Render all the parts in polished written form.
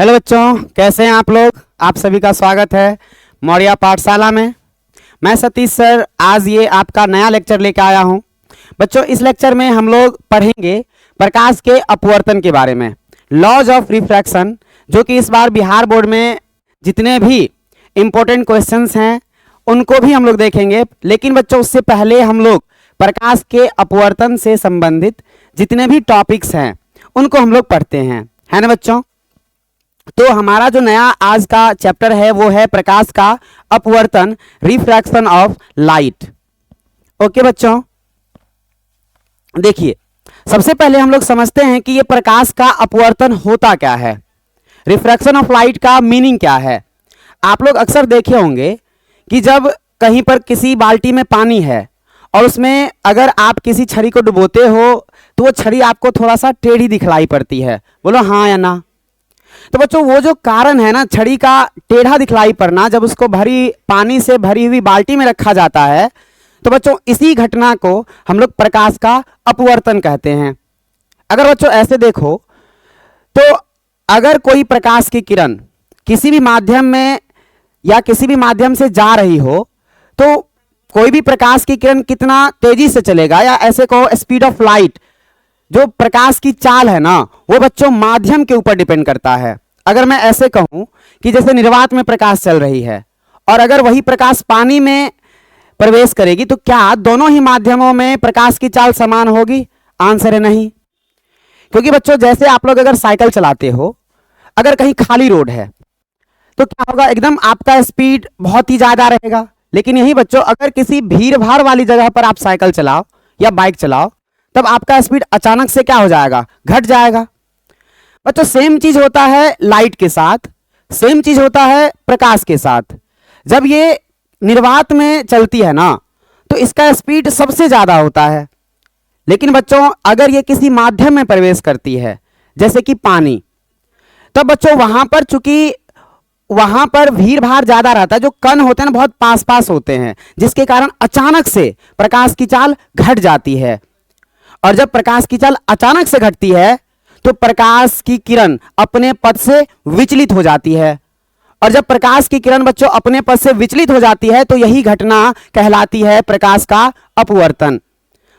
Hello बच्चों, कैसे हैं आप लोग। आप सभी का स्वागत है मौर्या पाठशाला में। मैं सतीश सर आज ये आपका नया लेक्चर लेकर आया हूं। बच्चों, इस लेक्चर में हम लोग पढ़ेंगे प्रकाश के अपवर्तन के बारे में, लॉज ऑफ रिफ्रैक्शन, जो कि इस बार बिहार बोर्ड में जितने भी इम्पोर्टेंट क्वेश्चंस हैं उनको भी हम लोग देखेंगे। लेकिन बच्चों, उससे पहले हम लोग प्रकाश के अपवर्तन से संबंधित जितने भी टॉपिक्स हैं उनको हम लोग पढ़ते हैं, है ना बच्चों। तो हमारा जो नया आज का चैप्टर है वो है प्रकाश का अपवर्तन, रिफ्रैक्शन ऑफ लाइट। ओके बच्चों, देखिए सबसे पहले हम लोग समझते हैं कि ये प्रकाश का अपवर्तन होता क्या है, रिफ्रैक्शन ऑफ लाइट का मीनिंग क्या है। आप लोग अक्सर देखे होंगे कि जब कहीं पर किसी बाल्टी में पानी है और उसमें अगर आप किसी छड़ी को डुबोते हो तो वो छड़ी आपको थोड़ा सा टेढ़ी दिखलाई पड़ती है, बोलो हाँ या ना। तो बच्चों, वो जो कारण है ना छड़ी का टेढ़ा दिखलाई पड़ना, जब उसको पानी से भरी हुई बाल्टी में रखा जाता है तो बच्चों इसी घटना को हम लोग प्रकाश का अपवर्तन कहते हैं। अगर बच्चों ऐसे देखो तो अगर कोई प्रकाश की किरण किसी भी माध्यम में या किसी भी माध्यम से जा रही हो तो कोई भी प्रकाश की किरण कितना तेजी से चलेगा, या ऐसे कहो स्पीड ऑफ लाइट, जो प्रकाश की चाल है ना वो बच्चों माध्यम के ऊपर डिपेंड करता है। अगर मैं ऐसे कहूं कि जैसे निर्वात में प्रकाश चल रही है और अगर वही प्रकाश पानी में प्रवेश करेगी तो क्या दोनों ही माध्यमों में प्रकाश की चाल समान होगी? आंसर है नहीं। क्योंकि बच्चों जैसे आप लोग अगर साइकिल चलाते हो, अगर कहीं खाली रोड है तो क्या होगा, एकदम आपका स्पीड बहुत ही ज्यादा रहेगा। लेकिन यही बच्चों अगर किसी भीड़ भाड़ वाली जगह पर आप साइकिल चलाओ या बाइक चलाओ तब आपका स्पीड अचानक से क्या हो जाएगा, घट जाएगा। बच्चों सेम चीज होता है लाइट के साथ, सेम चीज होता है प्रकाश के साथ। जब ये निर्वात में चलती है ना तो इसका स्पीड सबसे ज्यादा होता है। लेकिन बच्चों अगर ये किसी माध्यम में प्रवेश करती है जैसे कि पानी, तब बच्चों वहां पर चूंकि वहां पर भीड़ भाड़ ज्यादा रहता है, जो कण होते हैं ना बहुत पास पास होते हैं, जिसके कारण अचानक से प्रकाश की चाल घट जाती है। और जब प्रकाश की चाल अचानक से घटती है तो प्रकाश की किरण अपने पथ से विचलित हो जाती है। और जब प्रकाश की किरण बच्चों अपने पथ से विचलित हो जाती है तो यही घटना कहलाती है प्रकाश का अपवर्तन।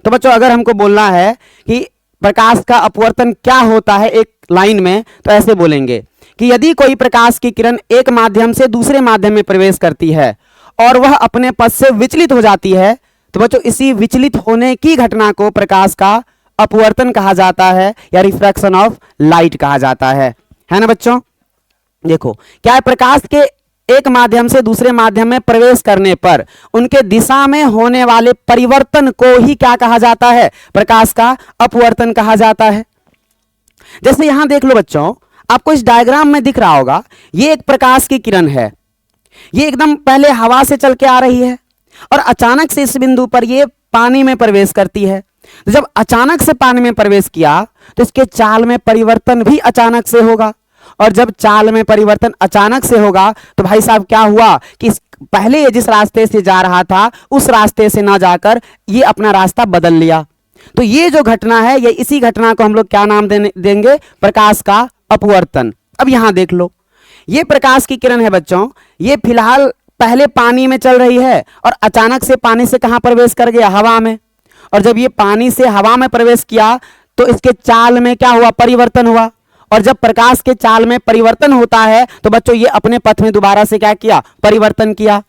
तो बच्चों अगर हमको बोलना है कि प्रकाश का अपवर्तन क्या होता है एक लाइन में, तो ऐसे बोलेंगे कि यदि कोई प्रकाश की किरण एक माध्यम से दूसरे माध्यम में प्रवेश करती है और वह अपने पथ से विचलित हो जाती है तो बच्चों इसी विचलित होने की घटना को प्रकाश का अपवर्तन कहा जाता है या रिफ्रैक्शन ऑफ लाइट कहा जाता है ना बच्चों। देखो क्या है, प्रकाश के एक माध्यम से दूसरे माध्यम में प्रवेश करने पर उनके दिशा में होने वाले परिवर्तन को ही क्या कहा जाता है, प्रकाश का अपवर्तन कहा जाता है। जैसे यहां देख लो बच्चों, आपको इस डायग्राम में दिख रहा होगा ये एक प्रकाश की किरण है, ये एकदम पहले हवा से चल के आ रही है और अचानक से इस बिंदु पर ये पानी में प्रवेश करती है। तो जब अचानक से पानी में प्रवेश किया तो इसके चाल में परिवर्तन भी अचानक से होगा, और जब चाल में परिवर्तन अचानक से होगा तो भाई साहब क्या हुआ कि पहले ये जिस रास्ते से जा रहा था उस रास्ते से ना जाकर ये अपना रास्ता बदल लिया। तो ये जो घटना है, ये इसी घटना को हम लोग क्या नाम देंगे, प्रकाश का अपवर्तन। अब यहां देख लो, ये प्रकाश की किरण है बच्चों, ये फिलहाल पहले पानी में चल रही है और अचानक से पानी से कहां प्रवेश कर गया, हवा में। और जब ये पानी से हवा में प्रवेश किया तो इसके चाल में क्या हुआ, परिवर्तन हुआ। और जब प्रकाश के चाल में परिवर्तन होता है तो बच्चों ये अपने पथ में दोबारा से क्या किया, परिवर्तन किया।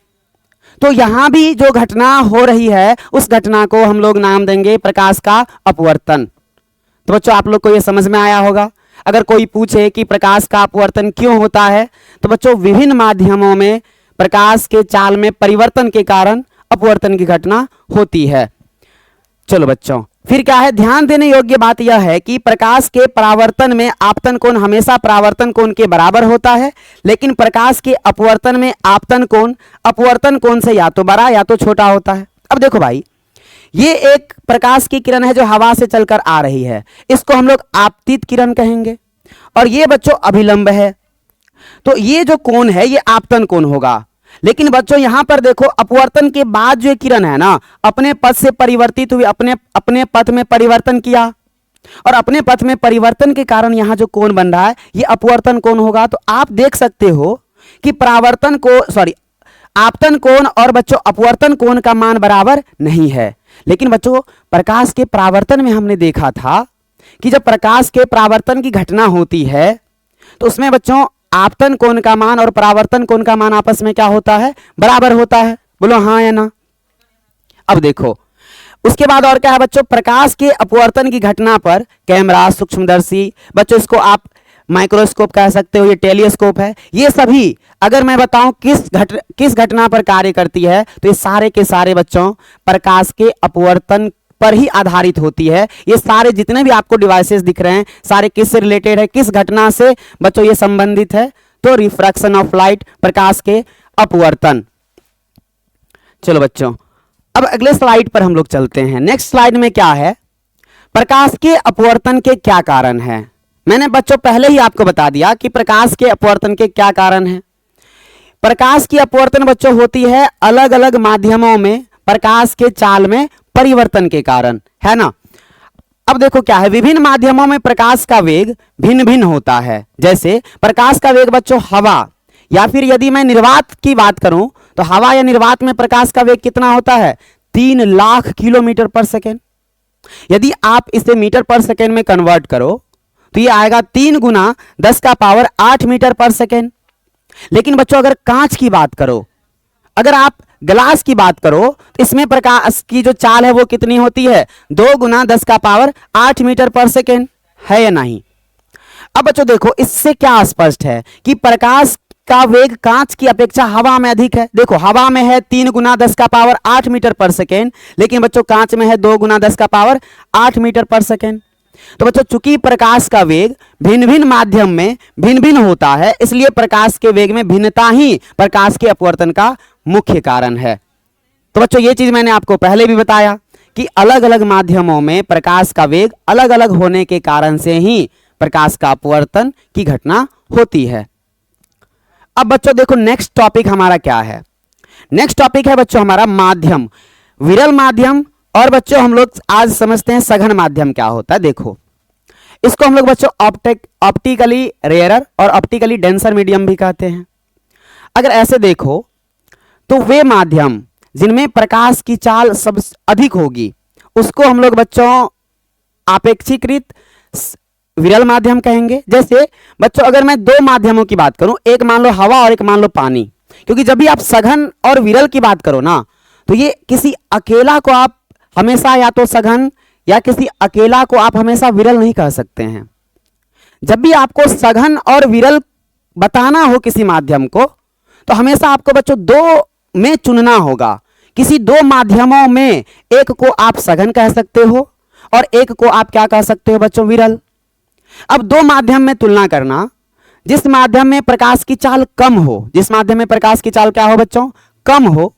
तो यहां भी जो घटना हो रही है उस घटना को हम लोग नाम देंगे प्रकाश का अपवर्तन। तो बच्चों आप लोग को ये समझ में आया होगा। अगर कोई पूछे कि प्रकाश का अपवर्तन क्यों होता है तो बच्चों विभिन्न माध्यमों में प्रकाश के चाल में परिवर्तन के कारण अपवर्तन की घटना होती है। चलो बच्चों, फिर क्या है, ध्यान देने योग्य बात यह है कि प्रकाश के परावर्तन में आपतन कोण हमेशा परावर्तन कोण के बराबर होता है, लेकिन प्रकाश के अपवर्तन में आपतन कोण अपवर्तन कोण से या तो बड़ा या तो छोटा होता है। अब देखो भाई, ये एक प्रकाश की किरण है जो हवा से चलकर आ रही है, इसको हम लोग आपतित किरण कहेंगे। और ये बच्चों अभिलंब है, तो ये जो कोण है ये आपतन कोण होगा। लेकिन बच्चों यहां पर देखो, अपवर्तन के बाद जो किरण है ना अपने पथ से परिवर्तित हुई, अपने पथ में परिवर्तन किया, और अपने पथ में परिवर्तन के कारण यहां जो कोण बन रहा है ये अपवर्तन कोण होगा। तो आप देख सकते हो कि आपतन कोण और बच्चों अपवर्तन कोण का मान बराबर नहीं है। लेकिन बच्चों प्रकाश के परावर्तन में हमने देखा था कि जब प्रकाश के परावर्तन की घटना होती है तो उसमें बच्चों आपतन कोण का मान और परावर्तन कोण का मान आपस में क्या होता है, बराबर होता है। बोलो हाँ या ना। अब देखो उसके बाद और क्या है बच्चों, प्रकाश के अपवर्तन की घटना पर कैमरा, सूक्ष्मदर्शी, बच्चों इसको आप माइक्रोस्कोप कह सकते हो, ये टेलीस्कोप है, ये सभी अगर मैं बताऊं किस घटना पर कार्य करती है तो ये सारे के सारे बच्चों प्रकाश के अपवर्तन पर ही आधारित होती है। ये सारे जितने भी आपको डिवाइसेस दिख रहे हैं सारे किससे रिलेटेड है, किस घटना से बच्चों ये संबंधित है, तो रिफ्रैक्शन ऑफ लाइट, प्रकाश के अपवर्तन। चलो बच्चों अब अगले स्लाइड पर हम लोग चलते हैं। नेक्स्ट स्लाइड में क्या है, प्रकाश के अपवर्तन के क्या कारण हैं। मैंने बच्चों पहले ही आपको बता दिया कि प्रकाश के अपवर्तन के क्या कारण हैं। प्रकाश की अपवर्तन बच्चों होती है अलग अलग माध्यमों में प्रकाश के चाल में परिवर्तन के कारण, है ना। अब देखो क्या है, विभिन्न माध्यमों में प्रकाश का वेग भिन्न भिन्न होता है। जैसे प्रकाश का वेग बच्चों हवा या फिर यदि मैं निर्वात की बात करूं तो हवा या निर्वात में प्रकाश का वेग कितना होता है, 3 लाख किलोमीटर पर सेकेंड। यदि आप इसे मीटर पर सेकेंड में कन्वर्ट करो तो ये आएगा 3 गुना 10 का पावर 8 मीटर पर सेकेंड। लेकिन बच्चों अगर कांच की बात करो, अगर आप ग्लास की बात करो तो इसमें प्रकाश की जो चाल है वो कितनी होती है, 2 गुना 10 का पावर 8 मीटर पर सेकेंड, है या नहीं। अब बच्चों देखो इससे क्या स्पष्ट है कि प्रकाश का वेग कांच की अपेक्षा हवा में अधिक है। देखो हवा में है 3 गुना 10 का पावर 8 मीटर पर सेकेंड, लेकिन बच्चों कांच में है 2 गुना 10 का पावर 8 मीटर पर सेकेंड। तो बच्चों चूंकि प्रकाश का वेग भिन्न भिन्न माध्यम में भिन्न भिन्न होता है, इसलिए प्रकाश के वेग में भिन्नता ही प्रकाश के अपवर्तन का मुख्य कारण है। तो बच्चों ये चीज मैंने आपको पहले भी बताया कि अलग अलग माध्यमों में प्रकाश का वेग अलग अलग होने के कारण से ही प्रकाश का अपवर्तन की घटना होती है। अब बच्चों देखो नेक्स्ट टॉपिक हमारा क्या है, नेक्स्ट टॉपिक है बच्चों हमारा माध्यम, विरल माध्यम। और बच्चों हम लोग आज समझते हैं सघन माध्यम क्या होता है। देखो इसको हम लोग बच्चों ऑप्टिकली रेयरर और ऑप्टिकली डेंसर मीडियम भी कहते हैं। अगर ऐसे देखो तो वे माध्यम जिनमें प्रकाश की चाल सबसे अधिक होगी उसको हम लोग बच्चों अपेक्षाकृत विरल माध्यम कहेंगे। जैसे बच्चों अगर मैं 2 माध्यमों की बात करूं, एक मान लो हवा और एक मान लो पानी, क्योंकि जब भी आप सघन और विरल की बात करो ना तो ये किसी अकेला को आप हमेशा या तो सघन या किसी अकेला को आप हमेशा विरल नहीं कह सकते हैं। जब भी आपको सघन और विरल बताना हो किसी माध्यम को तो हमेशा आपको बच्चों 2 में चुनना होगा। किसी 2 माध्यमों में एक को आप सघन कह सकते हो और एक को आप क्या कह सकते हो बच्चों, विरल। अब 2 माध्यम में तुलना करना, जिस माध्यम में प्रकाश की चाल कम हो, जिस माध्यम में प्रकाश की चाल क्या हो बच्चों, कम हो,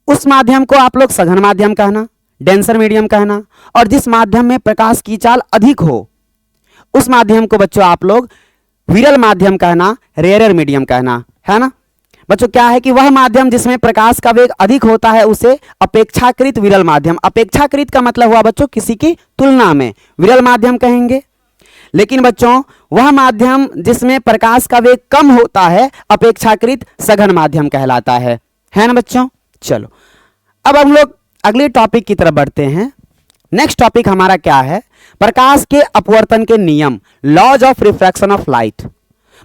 उस माध्यम को आप लोग सघन माध्यम कहना, डेंसर मीडियम कहना। और जिस माध्यम में प्रकाश की चाल अधिक हो उस माध्यम को बच्चों आप लोग विरल माध्यम कहना, रेयरर मीडियम कहना, है ना। बच्चों क्या है कि वह माध्यम जिसमें प्रकाश का वेग अधिक होता है उसे अपेक्षाकृत विरल माध्यम, अपेक्षाकृत का मतलब हुआ बच्चों किसी की तुलना में, विरल माध्यम कहेंगे। लेकिन बच्चों वह माध्यम जिसमें प्रकाश का वेग कम होता है अपेक्षाकृत सघन माध्यम कहलाता है ना बच्चों। चलो अब हम लोग अगले टॉपिक की तरफ बढ़ते हैं। नेक्स्ट टॉपिक हमारा क्या है, प्रकाश के अपवर्तन के नियम, laws of refraction of light.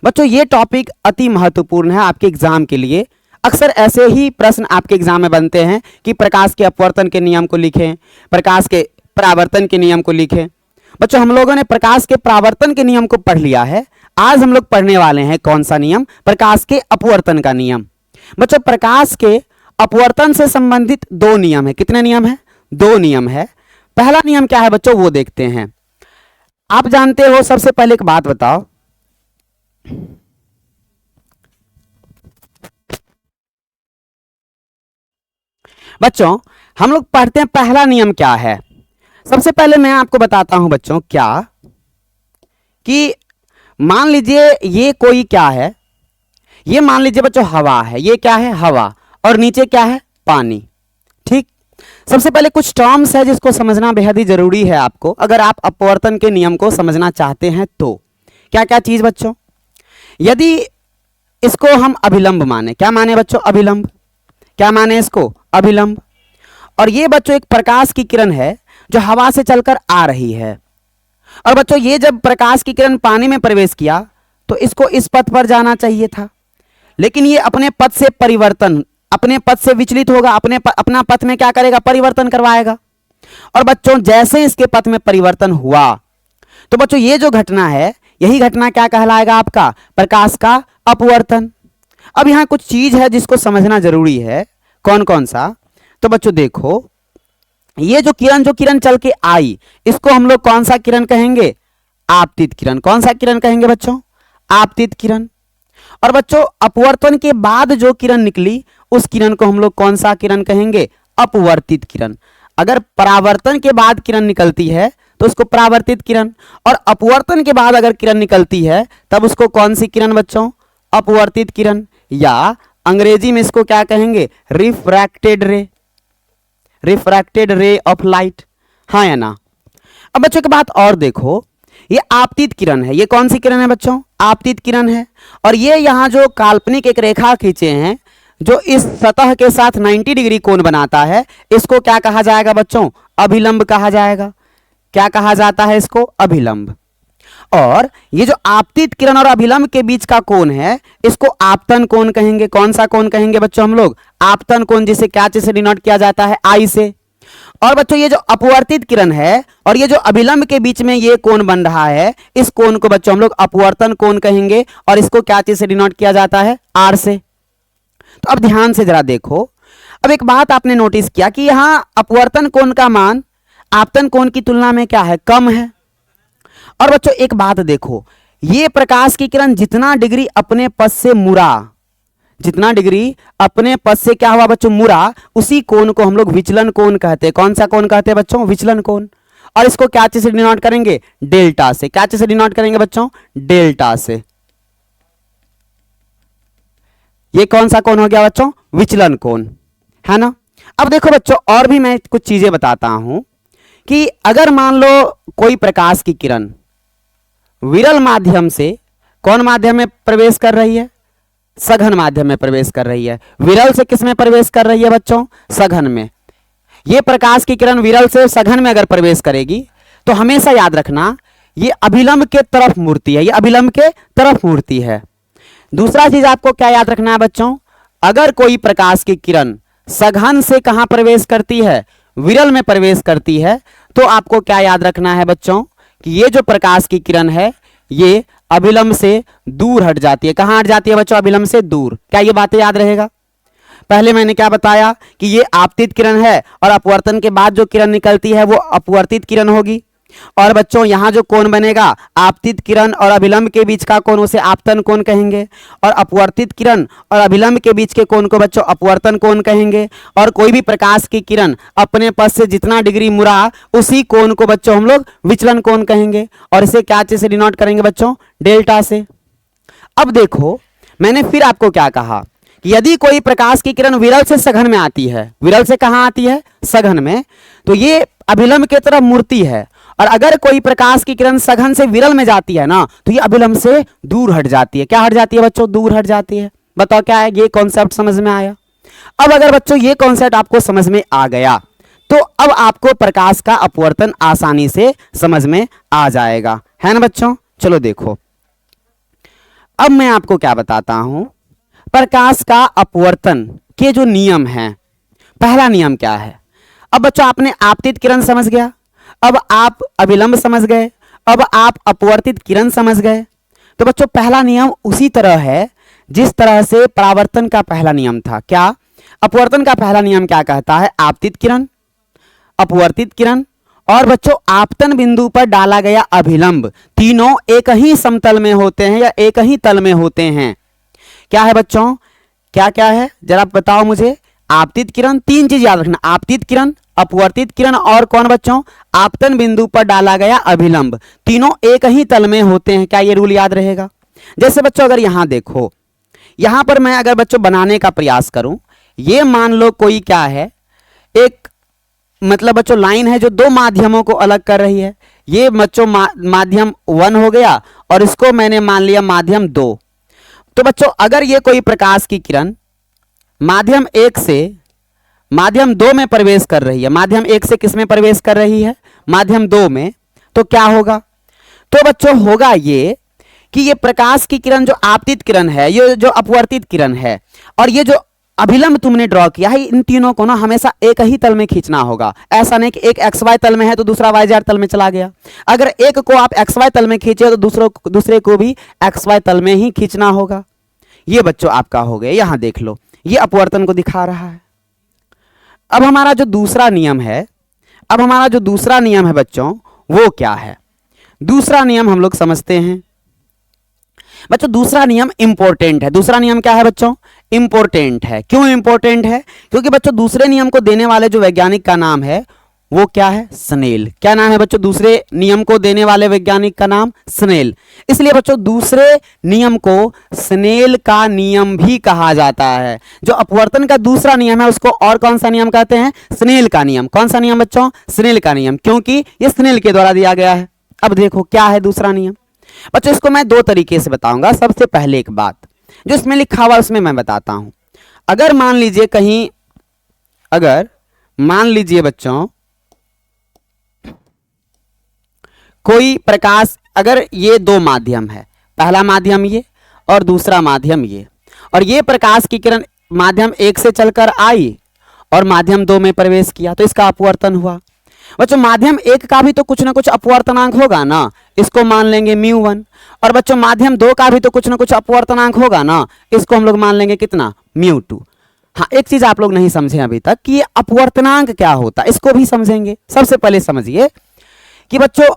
बच्चों ये टॉपिक अति महत्वपूर्ण है आपके एग्जाम के लिए। अक्सर ऐसे ही प्रश्न आपके एग्जाम में बनते हैं कि प्रकाश के अपवर्तन के नियम को लिखें, प्रकाश के परावर्तन के नियम को लिखें। बच्चों हम लोगों ने प्रकाश के परावर्तन के नियम को पढ़ लिया है। आज हम लोग पढ़ने वाले हैं कौन सा नियम, प्रकाश के अपवर्तन का नियम। बच्चों प्रकाश के अपवर्तन से संबंधित 2 नियम है। कितने नियम है, 2 नियम है। पहला नियम क्या है बच्चों वो देखते हैं। आप जानते हो, सबसे पहले एक बात बताओ, बच्चों हम लोग पढ़ते हैं पहला नियम क्या है। सबसे पहले मैं आपको बताता हूं बच्चों क्या, कि मान लीजिए ये कोई क्या है, ये मान लीजिए बच्चों हवा है, ये क्या है हवा, और नीचे क्या है पानी, ठीक। सबसे पहले कुछ टर्म्स है जिसको समझना बेहद ही जरूरी है आपको, अगर आप अपवर्तन के नियम को समझना चाहते हैं तो। क्या क्या चीज बच्चों? यदि इसको हम अभिलंब माने, क्या माने बच्चों? अभिलंब। क्या माने इसको? अभिलंब। और ये बच्चों एक प्रकाश की किरण है जो हवा से चलकर आ रही है, और बच्चों ये जब प्रकाश की किरण पानी में प्रवेश किया तो इसको इस पथ पर जाना चाहिए था, लेकिन ये अपने पथ से अपने पथ से विचलित होगा, अपना पथ में क्या करेगा? परिवर्तन करवाएगा। और बच्चों जैसे इसके पथ में परिवर्तन हुआ तो बच्चों ये जो घटना है, यही घटना क्या कहलाएगा? आपका प्रकाश का अपवर्तन। अब यहां कुछ चीज है जिसको समझना जरूरी है। कौन कौन सा? तो बच्चों देखो, ये जो किरण चल के आई, इसको हम लोग कौन सा किरण कहेंगे? आपतित किरण। कौन सा किरण कहेंगे बच्चों? आपतित किरण। और बच्चों अपवर्तन के बाद जो किरण निकली उस किरण को हम लोग कौन सा किरण कहेंगे? अपवर्तित किरण। अगर परावर्तन के बाद किरण निकलती है तो उसको परावर्तित किरण, और अपवर्तन के बाद अगर किरण निकलती है तब उसको कौन सी किरण बच्चों? अपवर्तित किरण, या अंग्रेजी में इसको क्या कहेंगे? रिफ्रैक्टेड रे। रिफ्रैक्टेड रे ऑफ लाइट, हाँ या ना? अब बच्चों की बात और देखो, ये आपतित किरण है। ये कौन सी किरण है बच्चों? आपतित किरण है। और ये यहां जो काल्पनिक एक रेखा खींचे हैं जो इस सतह के साथ 90 डिग्री कोण बनाता है, इसको क्या कहा जाएगा बच्चों? अभिलंब कहा जाएगा। क्या कहा जाता है इसको? अभिलंब। और ये जो आपतित किरण और अभिलंब के बीच का कोण है, इसको आपतन कोण कहेंगे। कौन सा कोण कहेंगे बच्चों हम लोग? आपतन कोण, जिसे क्या चीज से डिनोट किया जाता है? आई से। और बच्चों ये जो अपवर्तित किरण है और ये जो अभिलंब के बीच में ये कोण बन रहा है, इस कोण को बच्चों हम लोग अपवर्तन कोण कहेंगे, और इसको क्या चीज से डिनोट किया जाता है? आर से। तो अब ध्यान से जरा देखो, अब एक बात आपने नोटिस किया कि यहां अपवर्तन कोण का मान आपतन कोण की तुलना में क्या है? कम है। और बच्चों एक बात देखो, ये प्रकाश की किरण जितना डिग्री अपने पथ से मुड़ा, जितना डिग्री अपने पथ से क्या हुआ बच्चों? मुड़ा, उसी कोण को हम लोग विचलन कोण कहते हैं। कौन सा कोण कहते हैं बच्चों? विचलन कोण। और इसको क्या चीज से डिनोट करेंगे? डेल्टा से। क्या चीज से डिनोट करेंगे बच्चों? डेल्टा से। ये कौन सा कोण हो गया बच्चों? विचलन कोण, है ना? अब देखो बच्चों, और भी मैं कुछ चीजें बताता हूं कि अगर मान लो कोई प्रकाश की किरण विरल माध्यम से, कौन माध्यम में प्रवेश कर रही है? सघन माध्यम में प्रवेश कर रही है। विरल से किस में प्रवेश कर रही है बच्चों? सघन में। ये प्रकाश की किरण विरल से सघन में अगर प्रवेश करेगी तो हमेशा याद रखना ये अभिलंब के तरफ मुड़ती है। ये अभिलंब के तरफ मुड़ती है। दूसरा चीज आपको क्या याद रखना है बच्चों? अगर कोई प्रकाश की किरण सघन से कहां प्रवेश करती है? विरल में प्रवेश करती है, तो आपको क्या याद रखना है बच्चों? कि ये जो प्रकाश की किरण है ये अभिलंब से दूर हट जाती है। कहां हट जाती है बच्चों? अभिलंब से दूर। क्या ये बातें याद रहेगा? पहले मैंने क्या बताया कि ये आपतित किरण है और अपवर्तन के बाद जो किरण निकलती है वो अपवर्तित किरण होगी। और बच्चों यहां जो कोण बनेगा आपतित किरण और अभिलंब के बीच का कोण, उसे आपतन कोण कहेंगे। और अपवर्तित किरण और अभिलंब के बीच के कोण को बच्चों अपवर्तन कोण कहेंगे। और कोई भी प्रकाश की किरण अपने पथ से जितना डिग्री मुड़ा, उसी कोण को बच्चों हम लोग विचलन कोण कहेंगे। और इसे क्या चीज से डिनोट करेंगे बच्चों? डेल्टा से। अब देखो, मैंने फिर आपको क्या कहा कि यदि कोई प्रकाश की किरण विरल से सघन में आती है, विरल से कहां आती है? सघन में, तो ये अभिलंब की तरफ मुड़ती है। और अगर कोई प्रकाश की किरण सघन से विरल में जाती है ना, तो ये अभिलंब से दूर हट जाती है। क्या हट जाती है बच्चों? दूर हट जाती है। बताओ क्या है? ये कॉन्सेप्ट समझ में आया? अब अगर बच्चों ये कॉन्सेप्ट आपको समझ में आ गया तो अब आपको प्रकाश का अपवर्तन आसानी से समझ में आ जाएगा, है ना बच्चों? चलो देखो, अब मैं आपको क्या बताता हूं, प्रकाश का अपवर्तन के जो नियम हैं। पहला नियम क्या है? अब बच्चों आपने आपतित किरण समझ गया, अब आप अभिलंब समझ गए, अब आप अपवर्तित किरण समझ गए। तो बच्चों पहला नियम उसी तरह है जिस तरह से परावर्तन का पहला नियम था। क्या? अपवर्तन का पहला नियम क्या कहता है? आपतित किरण, अपवर्तित किरण और बच्चों आपतन बिंदु पर डाला गया अभिलंब, तीनों एक ही समतल में होते हैं या एक ही तल में होते हैं। क्या है बच्चों? क्या क्या है जरा बताओ मुझे? आपतित किरण, तीन चीज याद रखना, आपतित किरण, अपवर्तित किरण और कौन बच्चों? आपतन बिंदु पर डाला गया अभिलंब, तीनों एक ही तल में होते हैं। क्या ये रूल याद रहेगा? जैसे बच्चों अगर यहां देखो, यहां पर मैं अगर बच्चों बनाने का प्रयास करूं, ये मान लो कोई क्या है, एक मतलब बच्चों लाइन है जो दो माध्यमों को अलग कर रही है। ये बच्चों माध्यम 1 हो गया और इसको मैंने मान लिया माध्यम 2। तो बच्चों अगर ये कोई प्रकाश की किरण माध्यम 1 से माध्यम 2 में प्रवेश कर रही है, माध्यम 1 से किस में प्रवेश कर रही है, माध्यम 2 में, तो क्या होगा? तो बच्चों होगा ये कि ये प्रकाश की किरण जो आपतित किरण है, ये जो अपवर्तित किरण है, और ये जो अभिलंब तुमने ड्रॉ किया है, इन तीनों को ना हमेशा एक ही तल में खींचना होगा। ऐसा नहीं कि एक XY तल में है तो दूसरा YZ तल में चला गया। अगर एक को आप XY तल में खींचे तो दूसरे को भी XY तल में ही खींचना होगा। ये बच्चों आपका हो गया। यहां देख लो, ये अपवर्तन को दिखा रहा है। अब हमारा जो दूसरा नियम है, बच्चों वो क्या है? दूसरा नियम हम लोग समझते हैं। बच्चों दूसरा नियम इंपॉर्टेंट है। दूसरा नियम क्या है बच्चों? इंपॉर्टेंट है। क्यों इंपॉर्टेंट है? क्योंकि बच्चों दूसरे नियम को देने वाले जो वैज्ञानिक का नाम है वो क्या है? स्नेल। क्या नाम है बच्चों दूसरे नियम को देने वाले वैज्ञानिक का नाम? स्नेल। इसलिए बच्चों दूसरे नियम को स्नेल का नियम भी कहा जाता है। जो अपवर्तन का दूसरा नियम है उसको और कौन सा नियम कहते हैं? स्नेल का नियम। कौन सा नियम बच्चों? स्नेल का नियम, क्योंकि ये स्नेल के द्वारा दिया गया है। अब देखो क्या है दूसरा नियम। बच्चों इसको मैं दो तरीके से बताऊंगा। सबसे पहले एक बात जो इसमें लिखा हुआ उसमें मैं बताता हूं। अगर मान लीजिए बच्चों कोई प्रकाश, अगर ये दो माध्यम है, पहला माध्यम ये और दूसरा माध्यम ये, और ये प्रकाश की किरण माध्यम 1 से चलकर आई और माध्यम 2 में प्रवेश किया, तो इसका अपवर्तन हुआ। बच्चों माध्यम 1 का भी तो कुछ ना कुछ अपवर्तनांक होगा ना, इसको मान लेंगे μ1। और बच्चों माध्यम 2 का भी तो कुछ ना कुछ अपवर्तनांक होगा ना, इसको हम लोग मान लेंगे कितना? μ2। हाँ, एक चीज आप लोग नहीं समझे अभी तक कि ये अपवर्तनांक क्या होता है, इसको भी समझेंगे। सबसे पहले समझिए कि बच्चों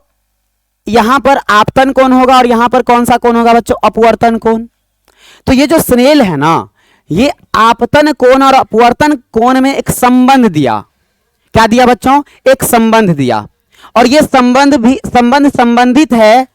यहां पर आपतन कोण होगा और यहां पर कौन सा कोण होगा बच्चों? अपवर्तन कोण। तो ये जो स्नेल है ना, ये आपतन कोण और अपवर्तन कोण में एक संबंध दिया। क्या दिया बच्चों? एक संबंध दिया। और ये संबंध संबंधित है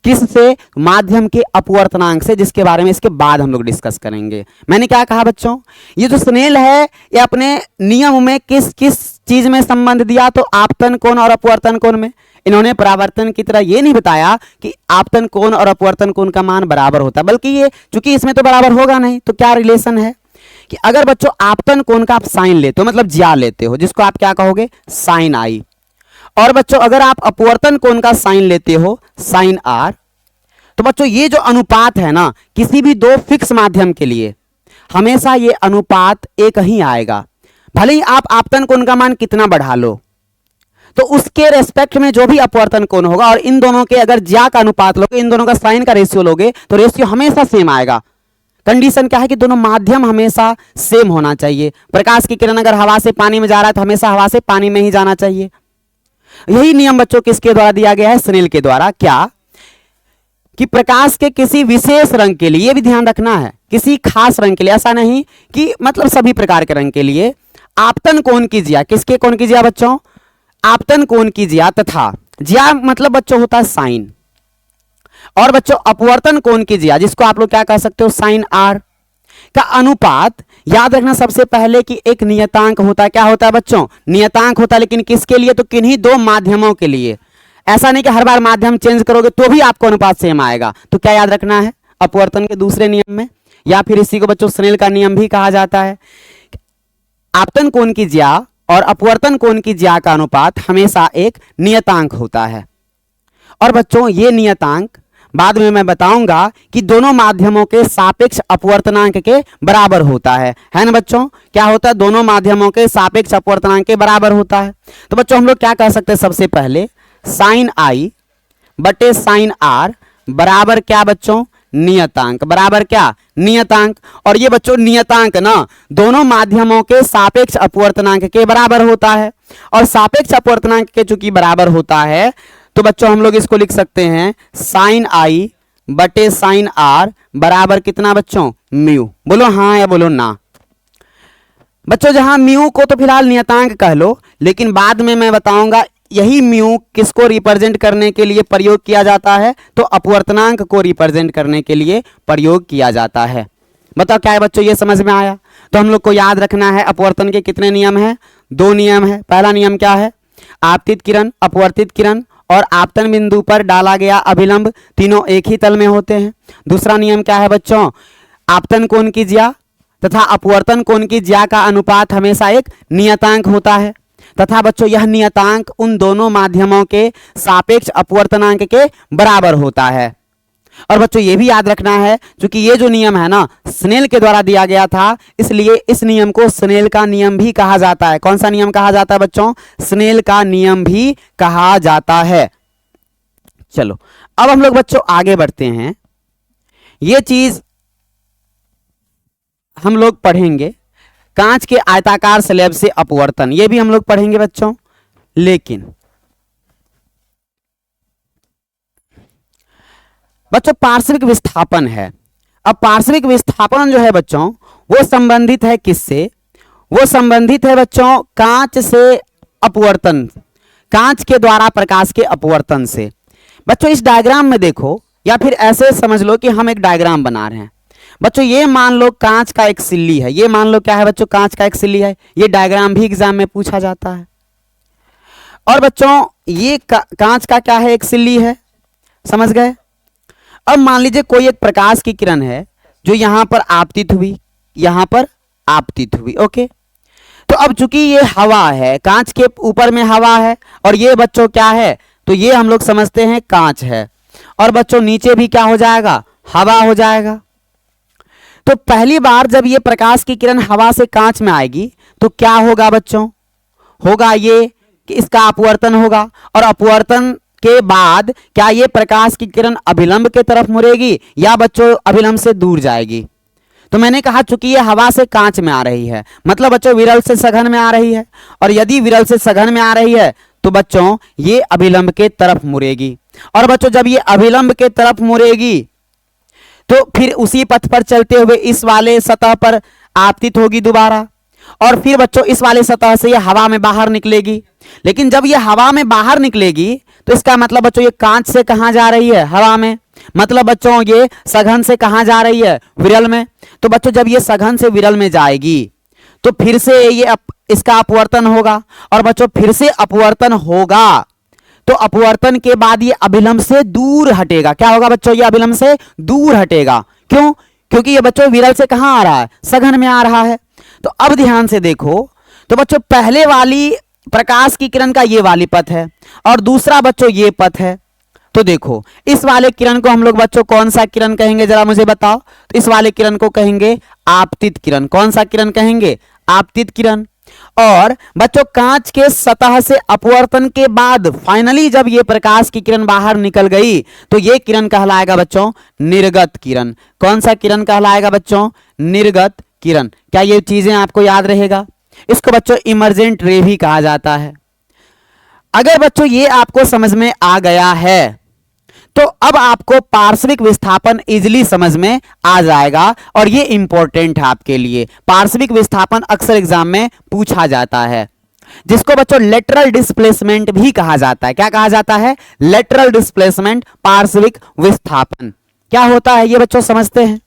किससे? माध्यम के अपवर्तनांक से, जिसके बारे में इसके बाद हम लोग डिस्कस करेंगे। मैंने क्या कहा बच्चों? ये जो स्नेल है ये अपने नियम में किस किस चीज में संबंध दिया? तो आपतन कोण और अपवर्तन कोण में। इन्होंने परावर्तन की तरह ये नहीं बताया कि आपतन कोण और अपवर्तन कोण का मान बराबर होता है, बल्कि ये चूंकि इसमें तो बराबर होगा नहीं, तो क्या रिलेशन है कि अगर बच्चों आपतन कोण का आप साइन लेते हो, मतलब ज्या लेते हो, जिसको आप क्या कहोगे? साइन आई। और बच्चों अगर आप अपवर्तन कोण का साइन लेते हो, साइन आर, तो बच्चों ये जो अनुपात है ना, किसी भी दो फिक्स माध्यम के लिए हमेशा ये अनुपात एक ही आएगा। भले ही आप आपतन कोण का मान कितना बढ़ा लो, तो उसके रेस्पेक्ट में जो भी अपवर्तन कोण होगा, और इन दोनों के अगर ज्या का अनुपात लोगे, इन दोनों का साइन का रेशियो लोगे, तो रेशियो हमेशा सेम आएगा। कंडीशन क्या है कि दोनों माध्यम हमेशा सेम होना चाहिए। प्रकाश की किरण अगर हवा से पानी में जा रहा है तो हमेशा हवा से पानी में ही जाना चाहिए। यही नियम बच्चों किसके द्वारा दिया गया है? स्नेल के द्वारा। क्या कि प्रकाश के किसी विशेष रंग के लिए, ये भी ध्यान रखना है, किसी खास रंग के लिए, ऐसा नहीं कि मतलब सभी प्रकार के रंग के लिए आपतन कोण की ज्या, किसके कोण की ज्या बच्चों? आपतन कोण की ज्या, तथा ज्या मतलब बच्चों होता है साइन, और बच्चों अपवर्तन कोण की ज्या, जिसको आप लोग क्या कह सकते हो? साइन आर का अनुपात। याद रखना सबसे पहले कि एक नियतांक होता है। क्या होता है बच्चों? नियतांक होता है। लेकिन किसके लिए? तो किन्हीं दो माध्यमों के लिए। ऐसा नहीं कि हर बार माध्यम चेंज करोगे तो भी आपको अनुपात सेम आएगा। तो क्या याद रखना है? अपवर्तन के दूसरे नियम में, या फिर इसी को बच्चों स्नेल का नियम भी कहा जाता है, आपतन कोण की ज्या और अपवर्तन कोण की ज्या का अनुपात हमेशा एक नियतांक होता है। और बच्चों ये नियतांक बाद में मैं बताऊंगा कि दोनों माध्यमों के सापेक्ष अपवर्तनांक के बराबर होता है ना बच्चों? क्या होता है? दोनों माध्यमों के सापेक्ष अपवर्तनांक के बराबर होता है। तो बच्चों हम लोग क्या कह सकते हैं? सबसे पहले साइन आई बटे साइन आर बराबर क्या बच्चों? नियतांक। बराबर क्या? नियतांक। और ये बच्चों नियतांक ना दोनों माध्यमों के सापेक्ष अपवर्तनांक के बराबर होता है, और सापेक्ष अपवर्तनांक के चूंकि बराबर होता है तो बच्चों हम लोग इसको लिख सकते हैं साइन आई बटे साइन आर बराबर कितना बच्चों? म्यू। बोलो हाँ या बोलो ना। बच्चों जहां म्यू को तो फिलहाल नियतांक कह लो, लेकिन बाद में मैं बताऊंगा यही म्यू किसको रिप्रेजेंट करने के लिए प्रयोग किया जाता है? तो अपवर्तनांक को रिप्रेजेंट करने के लिए प्रयोग किया जाता है। बताओ क्या है बच्चों? ये समझ में आया? तो हम लोग को याद रखना है अपवर्तन के कितने नियम हैं? दो नियम है। पहला नियम क्या है? आपतित किरण, अपवर्तित किरण और आपतन बिंदु पर डाला गया अभिलंब तीनों एक ही तल में होते हैं। दूसरा नियम क्या है बच्चों? आपतन कोण की ज्या तथा अपवर्तन कोण की ज्या का अनुपात हमेशा एक नियतांक होता है तथा बच्चों यह नियतांक उन दोनों माध्यमों के सापेक्ष अपवर्तनांक के बराबर होता है। और बच्चों ये भी याद रखना है, क्योंकि ये जो नियम है ना स्नेल के द्वारा दिया गया था, इसलिए इस नियम को स्नेल का नियम भी कहा जाता है। कौन सा नियम कहा जाता है बच्चों? स्नेल का नियम भी कहा जाता है। चलो अब हम लोग बच्चों आगे बढ़ते हैं। ये चीज हम लोग पढ़ेंगे, कांच के आयताकार स्लैब से अपवर्तन, ये भी हम लोग पढ़ेंगे बच्चों। लेकिन बच्चों पार्श्विक विस्थापन है। अब पार्श्विक विस्थापन जो है बच्चों वो संबंधित है किससे? वो संबंधित है बच्चों कांच से अपवर्तन, कांच के द्वारा प्रकाश के अपवर्तन से। बच्चों इस डायग्राम में देखो, या फिर ऐसे समझ लो कि हम एक डायग्राम बना रहे हैं। बच्चों ये मान लो कांच का एक सिल्ली है, ये मान लो क्या है बच्चों? कांच का एक सिल्ली है। ये डायग्राम भी एग्जाम में पूछा जाता है। और बच्चों ये कांच का क्या है? एक सिल्ली है, समझ गए? अब मान लीजिए कोई एक प्रकाश की किरण है जो यहां पर आपतित हुई, यहां पर आपतित हुई, ओके। तो अब चूंकि ये हवा है, कांच के ऊपर में हवा है, और ये बच्चों क्या है? तो ये हम लोग समझते हैं कांच है, और बच्चों नीचे भी क्या हो जाएगा? हवा हो जाएगा। तो पहली बार जब ये प्रकाश की किरण हवा से कांच में आएगी तो क्या होगा बच्चों? होगा ये कि इसका अपवर्तन होगा, और अपवर्तन के बाद क्या ये प्रकाश की किरण अभिलंब के तरफ मुड़ेगी या बच्चों अभिलंब से दूर जाएगी? तो मैंने कहा चूंकि ये हवा से कांच में आ रही है, मतलब बच्चों विरल से सघन में आ रही है, और यदि विरल से सघन में आ रही है तो बच्चों ये अभिलंब के तरफ मुड़ेगी। और बच्चों जब ये अभिलंब के तरफ मुड़ेगी तो फिर उसी पथ पर चलते हुए इस वाले सतह पर आपतित होगी दोबारा, और फिर बच्चों इस वाले सतह से ये हवा में बाहर निकलेगी। लेकिन जब ये हवा में बाहर निकलेगी तो इसका मतलब बच्चों ये कांच से कहां जा रही है? हवा में। मतलब बच्चों ये सघन से कहां जा रही है? विरल में। तो बच्चों जब ये सघन से विरल में जाएगी तो फिर से ये इसका अपवर्तन होगा, और बच्चों फिर से अपवर्तन होगा तो अपवर्तन के बाद ये अभिलंब से दूर हटेगा। क्या होगा बच्चों? ये अभिलंब से दूर हटेगा। क्यों? क्योंकि ये बच्चों विरल से कहां आ रहा है? सघन में आ रहा है। तो अब ध्यान से देखो, तो बच्चों पहले वाली प्रकाश की किरण का ये वाली पथ है, और दूसरा बच्चों ये पथ है। तो देखो इस वाले किरण को हम लोग बच्चों कौन सा किरण कहेंगे? जरा मुझे बताओ। तो इस वाले किरण को कहेंगे आपतित किरण। कौन सा किरण कहेंगे? आपतित किरण। और बच्चों कांच के सतह से अपवर्तन के बाद फाइनली जब ये प्रकाश की किरण बाहर निकल गई तो ये किरण कहलाएगा बच्चों निर्गत किरण। कौन सा किरण कहलाएगा बच्चों? निर्गत किरण। क्या ये चीजें आपको याद रहेगा? इसको बच्चों इमर्जेंट रे भी कहा जाता है। अगर बच्चों ये आपको समझ में आ गया है तो अब आपको पार्श्विक विस्थापन इजीली समझ में आ जाएगा, और ये इंपॉर्टेंट है आपके लिए। पार्श्विक विस्थापन अक्सर एग्जाम में पूछा जाता है, जिसको बच्चों लेटरल डिस्प्लेसमेंट भी कहा जाता है। क्या कहा जाता है? लेटरल डिस्प्लेसमेंट, पार्श्विक विस्थापन। क्या होता है ये बच्चों समझते हैं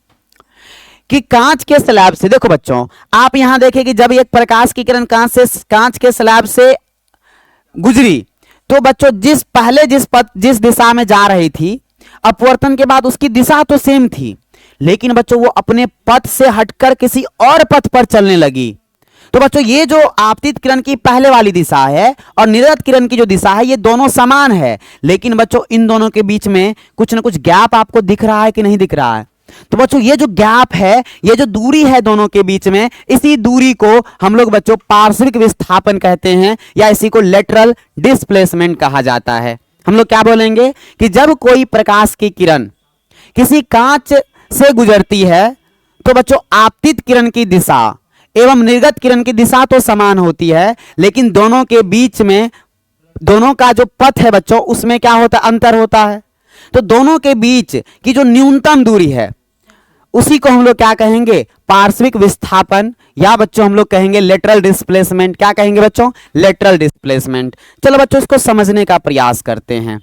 कि कांच के स्लैब से, देखो बच्चों आप यहां देखें कि जब एक प्रकाश की किरण कांच के स्लैब से गुजरी तो बच्चों जिस दिशा में जा रही थी, अपवर्तन के बाद उसकी दिशा तो सेम थी, लेकिन बच्चों वो अपने पथ से हटकर किसी और पथ पर चलने लगी। तो बच्चों ये जो आपतित किरण की पहले वाली दिशा है और निर्गत किरण की जो दिशा है ये दोनों समान है, लेकिन बच्चों इन दोनों के बीच में कुछ ना कुछ गैप आपको दिख रहा है कि नहीं दिख रहा है? तो बच्चों ये जो गैप है, ये जो दूरी है दोनों के बीच में, इसी दूरी को हम लोग बच्चों पार्श्विक विस्थापन कहते हैं, या इसी को लेटरल डिस्प्लेसमेंट कहा जाता है। हम लोग क्या बोलेंगे कि जब कोई प्रकाश की किरण किसी कांच से गुजरती है तो बच्चों आपतित किरण की दिशा एवं निर्गत किरण की दिशा तो समान होती है, लेकिन दोनों के बीच में दोनों का जो पथ है बच्चों उसमें क्या होता है? अंतर होता है। तो दोनों के बीच की जो न्यूनतम दूरी है उसी को हम लोग क्या कहेंगे? पार्श्विक विस्थापन, या बच्चों हम लोग कहेंगे लेटरल डिस्प्लेसमेंट। क्या कहेंगे बच्चों? Lateral displacement. चलो बच्चों इसको समझने का प्रयास करते हैं।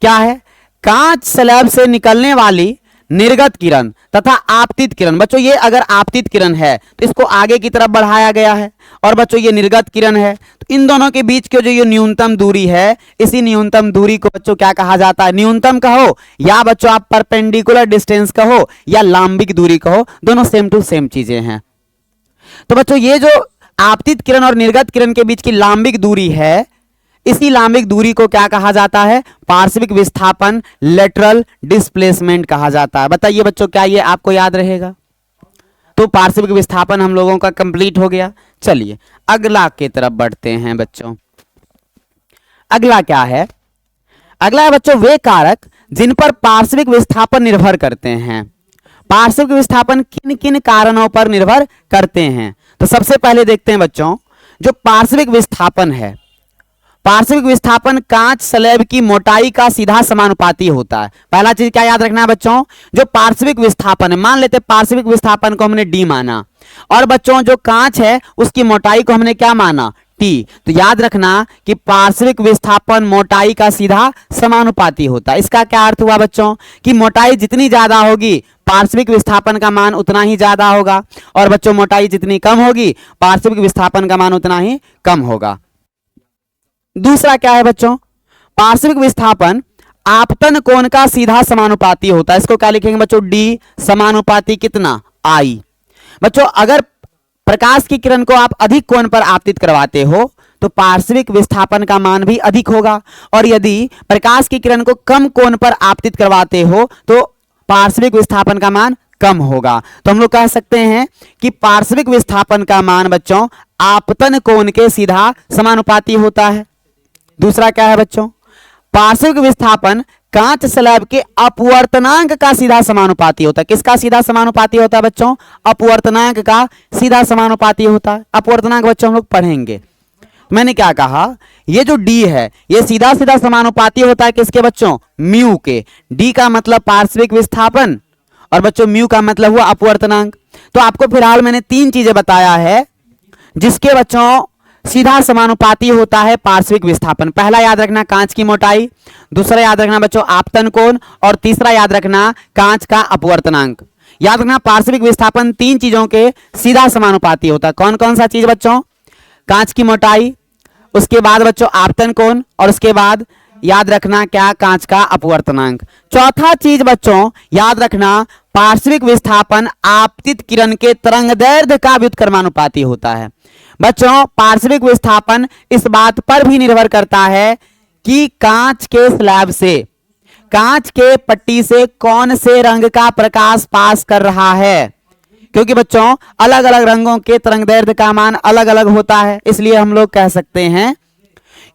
क्या है? कांच स्लैब से निकलने वाली निर्गत किरण तथा आपतित किरण। बच्चों ये अगर आपतित किरण है तो इसको आगे की तरफ बढ़ाया गया है, और बच्चों ये निर्गत किरण है, तो इन दोनों के बीच की जो ये न्यूनतम दूरी है, इसी न्यूनतम दूरी को बच्चों क्या कहा जाता है? न्यूनतम कहो या बच्चों आप परपेंडिकुलर डिस्टेंस कहो या लांबिक दूरी कहो, दोनों सेम टू सेम चीजें हैं। तो बच्चों ये जो आपतित किरण और निर्गत किरण के बीच की लांबिक दूरी है, इसी लांबिक दूरी को क्या कहा जाता है? पार्श्विक विस्थापन, लेटरल डिस्प्लेसमेंट कहा जाता है। बताइए बच्चों, क्या ये आपको याद रहेगा? तो पार्श्विक विस्थापन हम लोगों का कंप्लीट हो गया। चलिए अगला की तरफ बढ़ते हैं बच्चों। अगला क्या है? अगला है बच्चों वे कारक जिन पर पार्श्विक विस्थापन निर्भर करते हैं। पार्श्विक विस्थापन किन किन कारणों पर निर्भर करते हैं? तो सबसे पहले देखते हैं बच्चों, जो पार्श्विक विस्थापन है, पार्श्विक विस्थापन कांच स्लैब की मोटाई का सीधा समानुपाती होता है। पहला चीज क्या याद रखना है बच्चों? जो पार्श्विक विस्थापन है, मान लेते पार्श्विक विस्थापन को हमने डी माना, और बच्चों जो कांच है उसकी मोटाई को हमने क्या माना? टी। तो याद रखना कि पार्श्विक विस्थापन मोटाई का सीधा समानुपाती होता है। इसका क्या अर्थ हुआ बच्चों? कि मोटाई जितनी ज्यादा होगी पार्श्विक विस्थापन का मान उतना ही ज्यादा होगा, और बच्चों मोटाई जितनी कम होगी पार्श्विक विस्थापन का मान उतना ही कम होगा। दूसरा क्या है बच्चों? पार्श्विक विस्थापन आपतन कोण का सीधा समानुपाती होता है। इसको क्या लिखेंगे बच्चों? डी समानुपाती कितना? आई। बच्चों अगर प्रकाश की किरण को आप अधिक कोण पर आपतित करवाते हो तो पार्श्विक विस्थापन का मान भी अधिक होगा, और यदि प्रकाश की किरण को कम कोण पर आपतित करवाते हो तो पार्श्विक विस्थापन का मान कम होगा। तो हम लोग कह सकते हैं कि पार्श्विक विस्थापन का मान बच्चों आपतन कोण के सीधा समानुपाती होता है। दूसरा क्या है बच्चों? पार्श्विक विस्थापन कांच स्लैब के अपवर्तनांक का सीधा समानुपाती होता है। किसका सीधा समानुपाती होता है बच्चों? अपवर्तनांक का सीधा समानुपाती होता है। अपवर्तनांक बच्चों हम लोग पढ़ेंगे। मैंने क्या कहा? ये जो डी है ये सीधा सीधा समानुपाती होता है किसके बच्चों? म्यू के। डी का मतलब पार्श्विक विस्थापन, और बच्चों म्यू का मतलब हुआ अपवर्तनांक। तो आपको फिलहाल मैंने तीन चीजें बताया है जिसके बच्चों सीधा समानुपाती होता है पार्श्विक विस्थापन। पहला याद रखना कांच की मोटाई, दूसरा याद रखना बच्चों आपतन कोण, और तीसरा याद रखना कांच का अपवर्तनांक। याद रखना पार्श्विक विस्थापन तीन चीजों के सीधा समानुपाती होता है। कौन कौन सा चीज बच्चों? कांच की मोटाई, उसके बाद बच्चों आपतन कोण, और उसके बाद याद रखना क्या? कांच का अपवर्तनांक। चौथा चीज बच्चों याद रखना पार्श्विक विस्थापन आपतित किरण के तरंगदैर्ध्य का व्युत्क्रमानुपाती होता है। बच्चों पार्श्विक विस्थापन इस बात पर भी निर्भर करता है कि कांच के स्लैब से, कांच के पट्टी से कौन से रंग का प्रकाश पास कर रहा है, क्योंकि बच्चों अलग अलग रंगों के तरंगदैर्ध्य का मान अलग अलग होता है। इसलिए हम लोग कह सकते हैं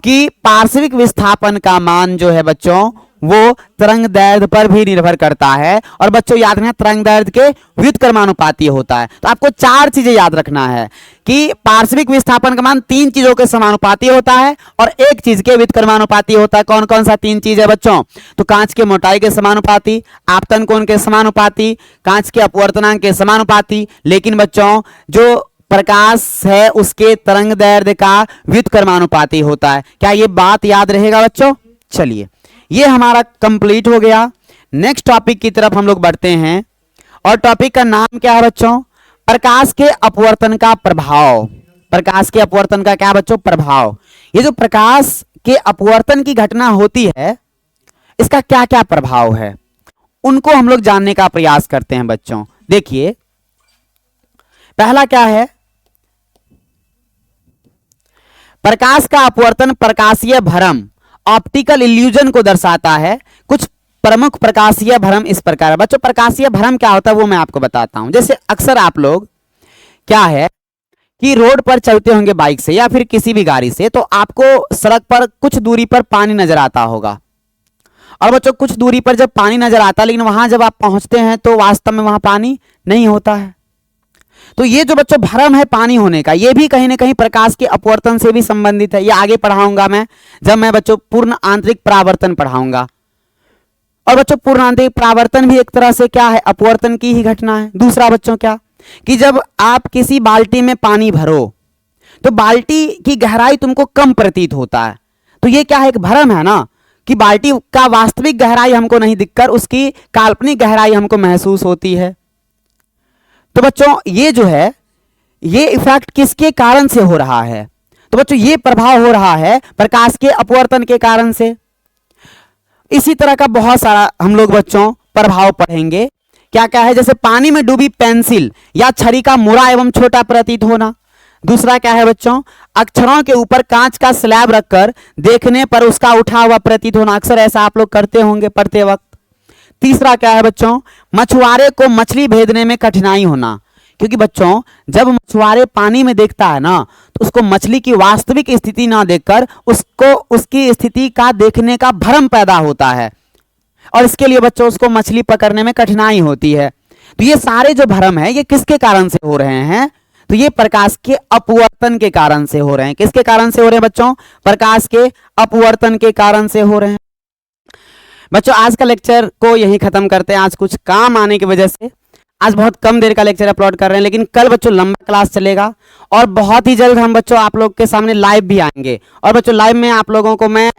कि पार्श्विक विस्थापन का मान जो है बच्चों वो तरंगदैर्ध्य पर भी निर्भर करता है, और बच्चों याद रखना तरंगदैर्ध्य के व्युत्क्रमानुपाती होता है। तो आपको चार चीजें याद रखना है कि पार्श्विक विस्थापन का मान तीन चीजों के समानुपाती होता है और एक चीज के व्युत्क्रमानुपाती होता है। कौन कौन सा तीन चीज है बच्चों? तो कांच के मोटाई के समानुपाती, आपतन कोण के समानुपाती, कांच के अपवर्तनांक के समानुपाती। लेकिन बच्चों जो प्रकाश है उसके तरंगदैर्ध्य का व्युत्क्रमानुपाती होता है। क्या ये बात याद रहेगा बच्चों? चलिए ये हमारा कंप्लीट हो गया। नेक्स्ट टॉपिक की तरफ हम लोग बढ़ते हैं, और टॉपिक का नाम क्या है बच्चों? प्रकाश के अपवर्तन का प्रभाव। प्रकाश के अपवर्तन का क्या बच्चों? प्रभाव। ये जो प्रकाश के अपवर्तन की घटना होती है इसका क्या क्या प्रभाव है उनको हम लोग जानने का प्रयास करते हैं बच्चों। देखिए पहला क्या है? प्रकाश का अपवर्तन प्रकाशीय भ्रम, ऑप्टिकल इल्यूजन को दर्शाता है। कुछ प्रमुख प्रकाशीय भ्रम इस प्रकार है। बच्चों प्रकाशीय भ्रम क्या होता है वो मैं आपको बताता हूं। जैसे अक्सर आप लोग क्या है कि रोड पर चलते होंगे बाइक से या फिर किसी भी गाड़ी से, तो आपको सड़क पर कुछ दूरी पर पानी नजर आता होगा, और बच्चों कुछ दूरी पर जब पानी नजर आता है लेकिन वहां जब आप पहुंचते हैं तो वास्तव में वहां पानी नहीं होता है। तो ये जो बच्चों भ्रम है पानी होने का, ये भी कहीं ना कहीं प्रकाश के अपवर्तन से भी संबंधित है। ये आगे पढ़ाऊंगा मैं जब मैं बच्चों पूर्ण आंतरिक परावर्तन पढ़ाऊंगा। और बच्चों पूर्ण आंतरिक परावर्तन भी एक तरह से क्या है? अपवर्तन की ही घटना है। दूसरा बच्चों क्या कि जब आप किसी बाल्टी में पानी भरो तो बाल्टी की गहराई तुमको कम प्रतीत होता है, तो ये क्या है? एक भ्रम है ना। कि बाल्टी का वास्तविक गहराई हमको नहीं दिखकर उसकी काल्पनिक गहराई हमको महसूस होती है। तो बच्चों ये जो है ये इफेक्ट किसके कारण से हो रहा है? तो बच्चों ये प्रभाव हो रहा है प्रकाश के अपवर्तन के कारण से। इसी तरह का बहुत सारा हम लोग बच्चों प्रभाव पढ़ेंगे। क्या क्या है? जैसे पानी में डूबी पेंसिल या छड़ी का मुड़ा एवं छोटा प्रतीत होना। दूसरा क्या है बच्चों? अक्षरों के ऊपर कांच का स्लैब रखकर देखने पर उसका उठा हुआ प्रतीत होना। अक्सर ऐसा आप लोग करते होंगे पढ़ते वक्त। तीसरा क्या है बच्चों? मछुआरे को मछली भेदने में कठिनाई होना, क्योंकि बच्चों जब मछुआरे पानी में देखता है ना तो उसको मछली की वास्तविक स्थिति ना देखकर उसको उसकी स्थिति का देखने का भ्रम पैदा होता है और इसके लिए बच्चों उसको मछली पकड़ने में कठिनाई होती है। तो ये सारे जो भ्रम है ये किसके कारण से हो रहे हैं? तो ये प्रकाश के अपवर्तन के कारण से हो रहे हैं। किसके कारण से हो रहे हैं बच्चों? प्रकाश के अपवर्तन के कारण से हो रहे हैं। बच्चों आज का लेक्चर को यहीं खत्म करते हैं। आज कुछ काम आने की वजह से आज बहुत कम देर का लेक्चर अपलोड कर रहे हैं, लेकिन कल बच्चों लंबा क्लास चलेगा और बहुत ही जल्द हम बच्चों आप लोग के सामने लाइव भी आएंगे। और बच्चों लाइव में आप लोगों को मैं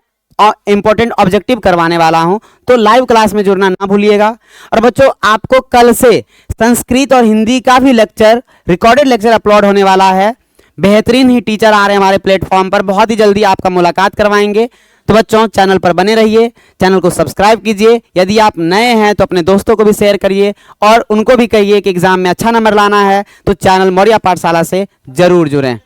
इंपॉर्टेंट ऑब्जेक्टिव करवाने वाला हूं, तो लाइव क्लास में जुड़ना ना भूलिएगा। और बच्चों आपको कल से संस्कृत और हिंदी का भी लेक्चर रिकॉर्डेड लेक्चर अपलोड होने वाला है। बेहतरीन ही टीचर आ रहे हैं हमारे प्लेटफॉर्म पर, बहुत ही जल्दी आपका मुलाकात करवाएंगे। तो बच्चों चैनल पर बने रहिए, चैनल को सब्सक्राइब कीजिए। यदि आप नए हैं तो अपने दोस्तों को भी शेयर करिए और उनको भी कहिए कि एग्जाम में अच्छा नंबर लाना है तो चैनल मौर्या पाठशाला से जरूर जुड़ें।